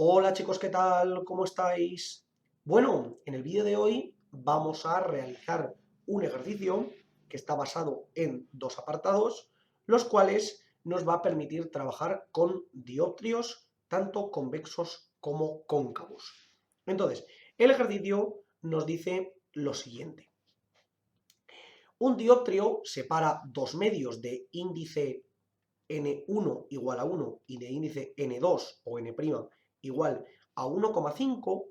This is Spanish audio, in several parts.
Hola chicos, ¿qué tal? ¿Cómo estáis? Bueno, en el vídeo de hoy vamos a realizar un ejercicio que está basado en dos apartados, los cuales nos va a permitir trabajar con dioptrios, tanto convexos como cóncavos. Entonces, el ejercicio nos dice lo siguiente. Un dioptrio separa dos medios de índice n1 igual a 1 y de índice n2 o n' igual a 1,5,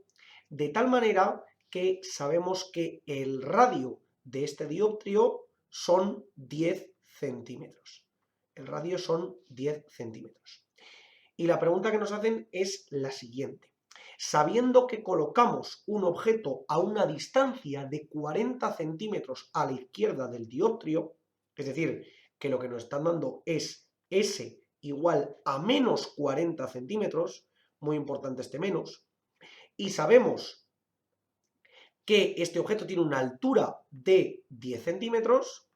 de tal manera que sabemos que el radio de este dioptrio son 10 centímetros. El radio son 10 centímetros. Y la pregunta que nos hacen es la siguiente. Sabiendo que colocamos un objeto a una distancia de 40 centímetros a la izquierda del dioptrio, es decir, que lo que nos están dando es S igual a menos 40 centímetros, muy importante este menos, y sabemos que este objeto tiene una altura de 10 centímetros,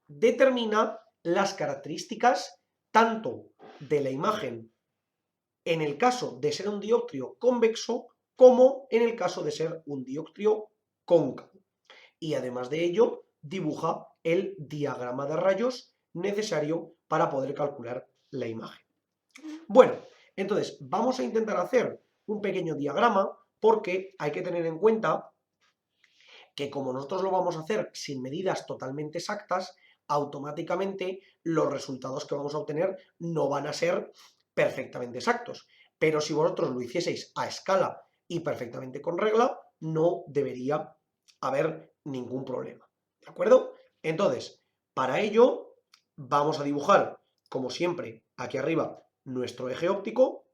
determina las características tanto de la imagen en el caso de ser un dioptrio convexo como en el caso de ser un dioptrio cóncavo. Y además de ello, dibuja el diagrama de rayos necesario para poder calcular la imagen. Bueno, entonces vamos a intentar hacer un pequeño diagrama porque hay que tener en cuenta que como nosotros lo vamos a hacer sin medidas totalmente exactas, automáticamente los resultados que vamos a obtener no van a ser perfectamente exactos. Pero si vosotros lo hicieseis a escala y perfectamente con regla, no debería haber ningún problema. ¿De acuerdo? Entonces, para ello, vamos a dibujar, como siempre, aquí arriba, nuestro eje óptico.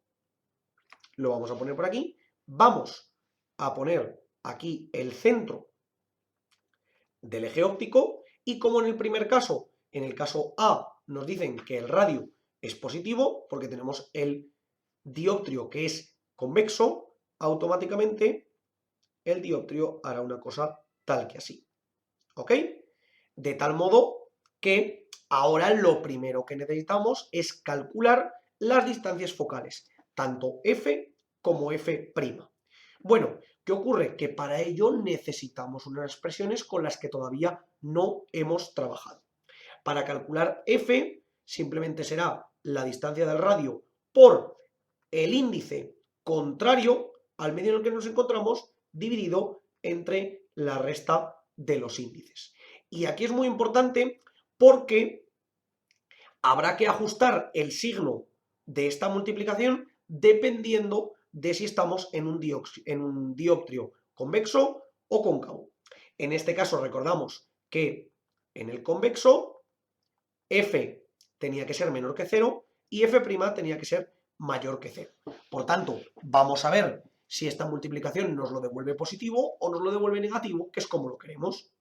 Lo vamos a poner por aquí. Vamos a poner aquí el centro del eje óptico y como en el primer caso, en el caso A, nos dicen que el radio es positivo porque tenemos el dioptrio que es convexo, automáticamente el dioptrio hará una cosa tal que así. ¿Ok? De tal modo que ahora lo primero que necesitamos es calcular las distancias focales, tanto f como f'. Bueno, ¿qué ocurre? Que para ello necesitamos unas expresiones con las que todavía no hemos trabajado. Para calcular f, simplemente será la distancia del radio por el índice contrario al medio en el que nos encontramos, dividido entre la resta de los índices. Y aquí es muy importante porque habrá que ajustar el signo de esta multiplicación dependiendo de si estamos en un dioptrio convexo o cóncavo. En este caso recordamos que en el convexo f tenía que ser menor que 0 y f' tenía que ser mayor que 0. Por tanto, vamos a ver si esta multiplicación nos lo devuelve positivo o nos lo devuelve negativo, que es como lo queremos.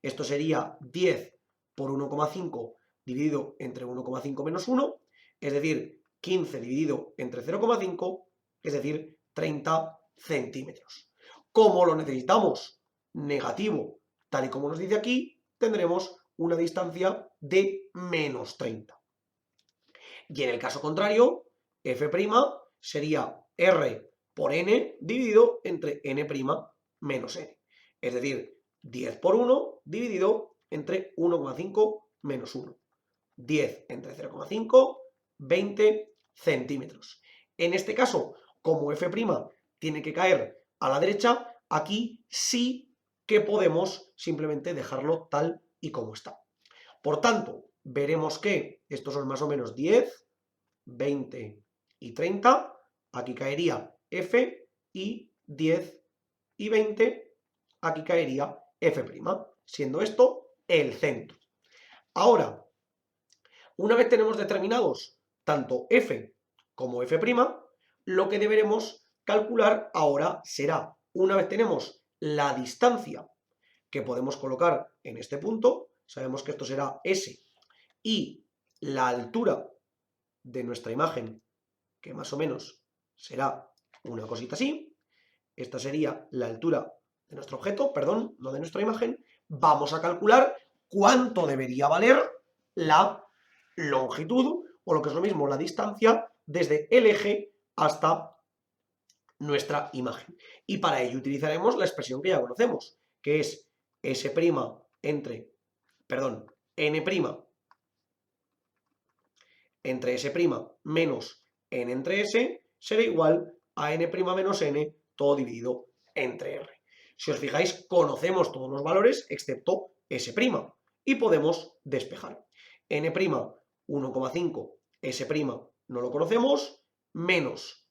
Esto sería 10 por 1,5 dividido entre 1,5 menos 1, es decir, 15 dividido entre 0,5, es decir, 30 centímetros. Como lo necesitamos negativo, tal y como nos dice aquí, tendremos una distancia de menos 30. Y en el caso contrario, f' sería r por n dividido entre n' menos n. Es decir, 10 por 1 dividido entre 1,5 menos 1. 10 entre 0,5, 20 centímetros. En este caso, como f' tiene que caer a la derecha, aquí sí que podemos simplemente dejarlo tal y como está. Por tanto, veremos que estos son más o menos 10, 20 y 30. Aquí caería f y 10 y 20. Aquí caería f', siendo esto el centro. Ahora, una vez tenemos determinados tanto f como f', lo que deberemos calcular ahora será, una vez tenemos la distancia que podemos colocar en este punto, sabemos que esto será S, y la altura de nuestra imagen, que más o menos será una cosita así, esta sería la altura de nuestro objeto, perdón, no de nuestra imagen, vamos a calcular cuánto debería valer la longitud, o lo que es lo mismo, la distancia, desde el eje hasta nuestra imagen. Y para ello utilizaremos la expresión que ya conocemos, que es S' entre, perdón, N' entre S' menos N entre S será igual a N' menos N, todo dividido entre R. Si os fijáis, conocemos todos los valores excepto S', y podemos despejar. N', 1,5, S' no lo conocemos, menos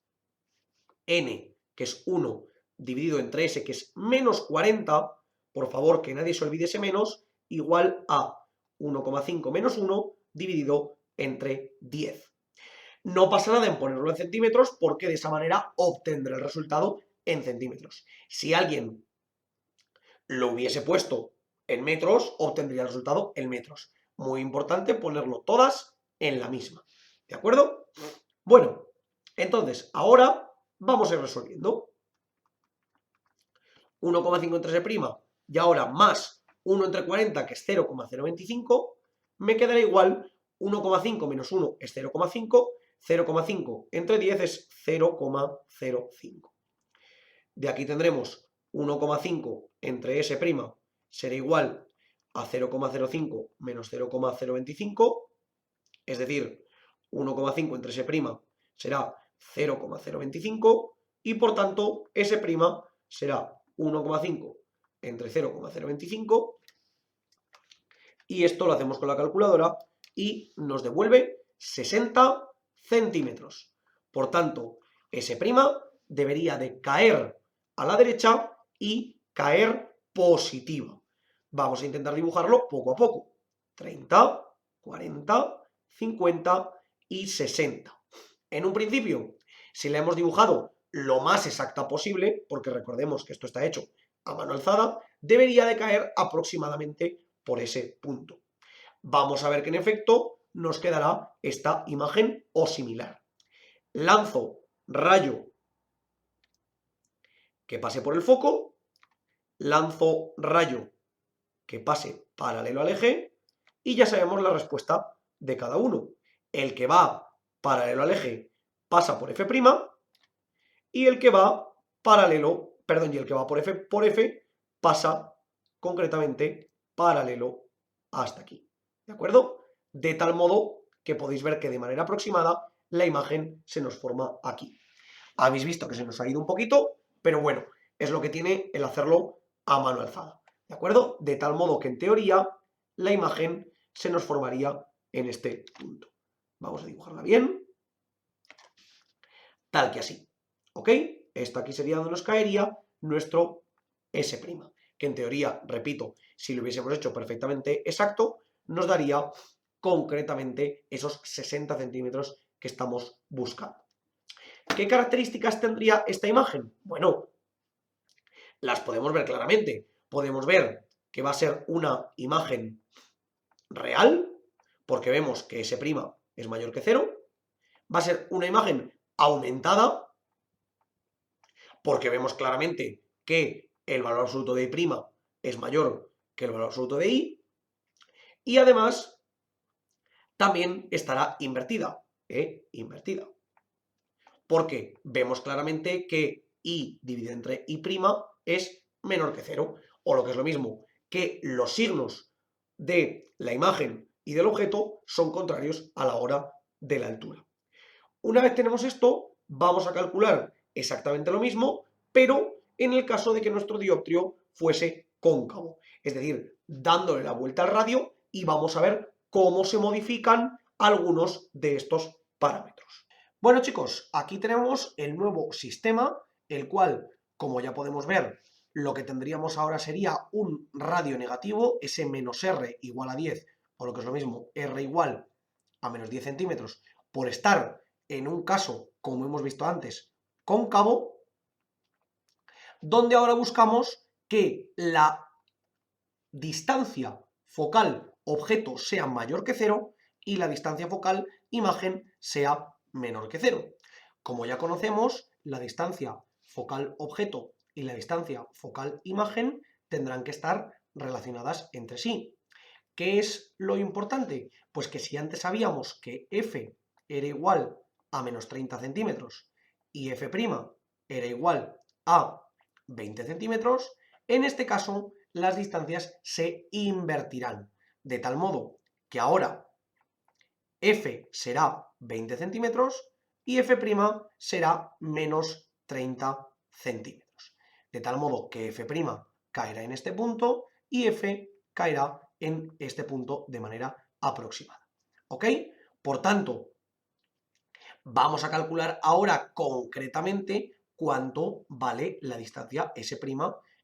N, que es 1, dividido entre S, que es menos 40, por favor, que nadie se olvide ese menos, igual a 1,5 menos 1 dividido entre 10. No pasa nada en ponerlo en centímetros porque de esa manera obtendré el resultado en centímetros. Si alguien lo hubiese puesto en metros, obtendría el resultado en metros. Muy importante ponerlo todas en la misma. ¿De acuerdo? Bueno, entonces, ahora vamos a ir resolviendo. 1,5 entre S' y ahora más 1 entre 40, que es 0,025, me quedará igual 1,5 menos 1 es 0,5, 0,5 entre 10 es 0,05. De aquí tendremos 1,5 entre S' será igual a 0,05 menos 0,025, es decir, 1,5 entre S' será 0,025 y por tanto S' será 1,5 entre 0,025 y esto lo hacemos con la calculadora y nos devuelve 60 centímetros. Por tanto, S' debería de caer a la derecha y caer positiva. Vamos a intentar dibujarlo poco a poco. 30, 40, 50 y 60. En un principio, si la hemos dibujado lo más exacta posible, porque recordemos que esto está hecho a mano alzada, debería de caer aproximadamente por ese punto. Vamos a ver que en efecto nos quedará esta imagen o similar. Lanzo rayo que pase por el foco, lanzo rayo que pase paralelo al eje y ya sabemos la respuesta de cada uno. El que va paralelo al eje pasa por F' y el que va paralelo, perdón, y el que va por F pasa concretamente paralelo hasta aquí. ¿De acuerdo? De tal modo que podéis ver que de manera aproximada la imagen se nos forma aquí. Habéis visto que se nos ha ido un poquito, pero bueno, es lo que tiene el hacerlo a mano alzada. ¿De acuerdo? De tal modo que en teoría la imagen se nos formaría en este punto. Vamos a dibujarla bien. Tal que así. ¿Ok? Esto aquí sería donde nos caería nuestro S', que en teoría, repito, si lo hubiésemos hecho perfectamente exacto, nos daría concretamente esos 60 centímetros que estamos buscando. ¿Qué características tendría esta imagen? Bueno, las podemos ver claramente. Podemos ver que va a ser una imagen real, porque vemos que S' es mayor que 0. Va a ser una imagen aumentada, porque vemos claramente que el valor absoluto de I' es mayor que el valor absoluto de I. Y además, también estará invertida, invertida. Porque vemos claramente que I dividido entre I' es menor que 0. O lo que es lo mismo, que los signos de la imagen y del objeto son contrarios a la hora de la altura. Una vez tenemos esto, vamos a calcular exactamente lo mismo, pero en el caso de que nuestro dioptrio fuese cóncavo. Es decir, dándole la vuelta al radio y vamos a ver cómo se modifican algunos de estos parámetros. Bueno chicos, aquí tenemos el nuevo sistema, el cual, como ya podemos ver, lo que tendríamos ahora sería un radio negativo, ese menos R igual a 10, o lo que es lo mismo, R igual a menos 10 centímetros, por estar en un caso, como hemos visto antes, cóncavo, donde ahora buscamos que la distancia focal objeto sea mayor que 0 y la distancia focal imagen sea menor que 0. Como ya conocemos, la distancia focal objeto y la distancia focal imagen tendrán que estar relacionadas entre sí. ¿Qué es lo importante? Pues que si antes sabíamos que F era igual a menos 30 centímetros y F' era igual a 20 centímetros, en este caso las distancias se invertirán, de tal modo que ahora F será 20 centímetros y F' será menos 30 centímetros. De tal modo que F' caerá en este punto y F caerá en este punto de manera aproximada. ¿Ok? Por tanto, vamos a calcular ahora concretamente cuánto vale la distancia S',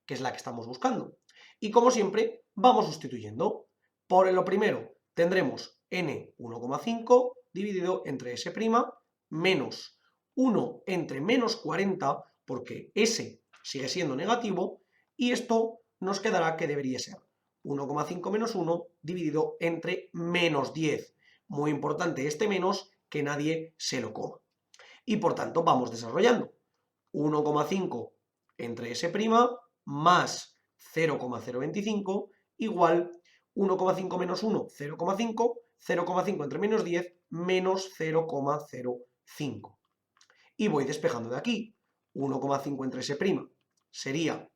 que es la que estamos buscando. Y como siempre, vamos sustituyendo. Por lo primero, tendremos n 1,5 dividido entre S' menos 1 entre menos 40, porque S sigue siendo negativo, y esto nos quedará que debería ser 1,5 menos 1 dividido entre menos 10. Muy importante este menos, que nadie se lo coma. Y por tanto vamos desarrollando. 1,5 entre S' más 0,025 igual 1,5 menos 1, 0,5, 0,5 entre menos 10, menos 0,05. Y voy despejando de aquí. 1,5 entre S' sería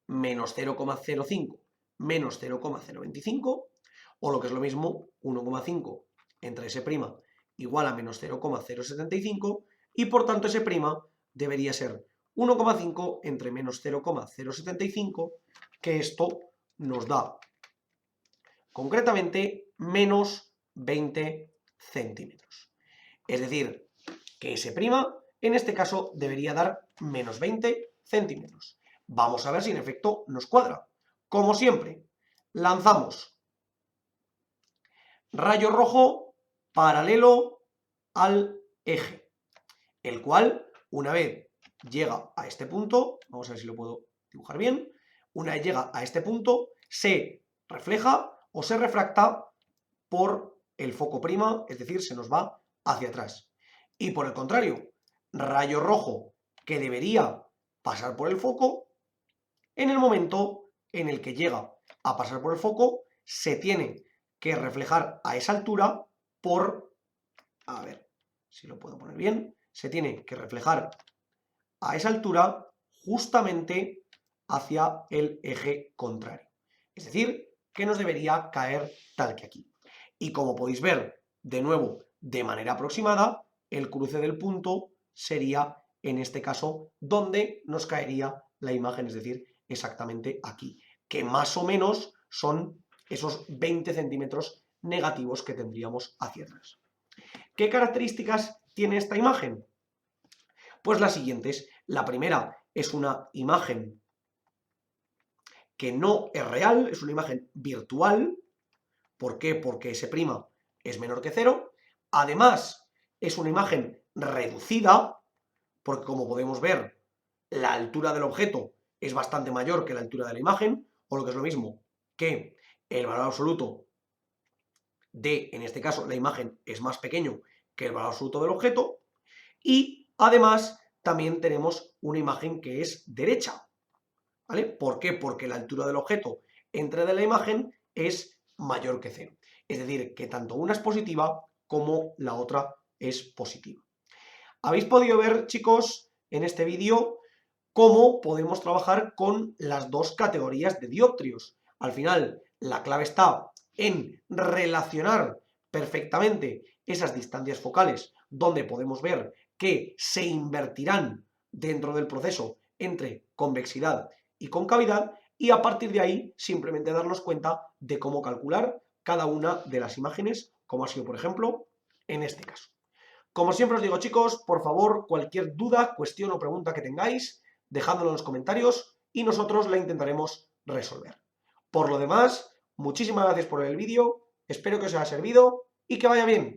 menos 0,05 menos 0,025, o lo que es lo mismo, 1,5 entre S' igual a menos 0,075, y por tanto S' debería ser 1,5 entre menos 0,075, que esto nos da concretamente menos 20 centímetros. Es decir, que S' en este caso debería dar menos 20 centímetros. Vamos a ver si en efecto nos cuadra. Como siempre, lanzamos rayo rojo paralelo al eje, el cual, una vez llega a este punto, vamos a ver si lo puedo dibujar bien, una vez llega a este punto, se refleja o se refracta por el foco prima, es decir, se nos va hacia atrás. Y por el contrario, rayo rojo que debería pasar por el foco, en el momento en el que llega a pasar por el foco, se tiene que reflejar a esa altura por, a ver si lo puedo poner bien, se tiene que reflejar a esa altura justamente hacia el eje contrario. Es decir, que nos debería caer tal que aquí. Y como podéis ver, de nuevo, de manera aproximada, el cruce del punto sería, en este caso, donde nos caería la imagen, es decir, exactamente aquí, que más o menos son esos 20 centímetros negativos que tendríamos hacia atrás. ¿Qué características tiene esta imagen? Pues las siguientes. La primera es una imagen que no es real, es una imagen virtual. ¿Por qué? Porque S' es menor que 0. Además, es una imagen reducida, porque como podemos ver, la altura del objeto es bastante mayor que la altura de la imagen, o lo que es lo mismo, que el valor absoluto de, en este caso, la imagen es más pequeño que el valor absoluto del objeto, y además también tenemos una imagen que es derecha, ¿vale? ¿Por qué? Porque la altura del objeto entre de la imagen es mayor que 0. Es decir, que tanto una es positiva como la otra es positiva. Habéis podido ver, chicos, en este vídeo cómo podemos trabajar con las dos categorías de dioptrios. Al final, la clave está en relacionar perfectamente esas distancias focales, donde podemos ver que se invertirán dentro del proceso entre convexidad y concavidad, y a partir de ahí simplemente darnos cuenta de cómo calcular cada una de las imágenes, como ha sido, por ejemplo, en este caso. Como siempre os digo, chicos, por favor, cualquier duda, cuestión o pregunta que tengáis, dejadlo en los comentarios y nosotros la intentaremos resolver. Por lo demás, muchísimas gracias por el vídeo, espero que os haya servido y que vaya bien.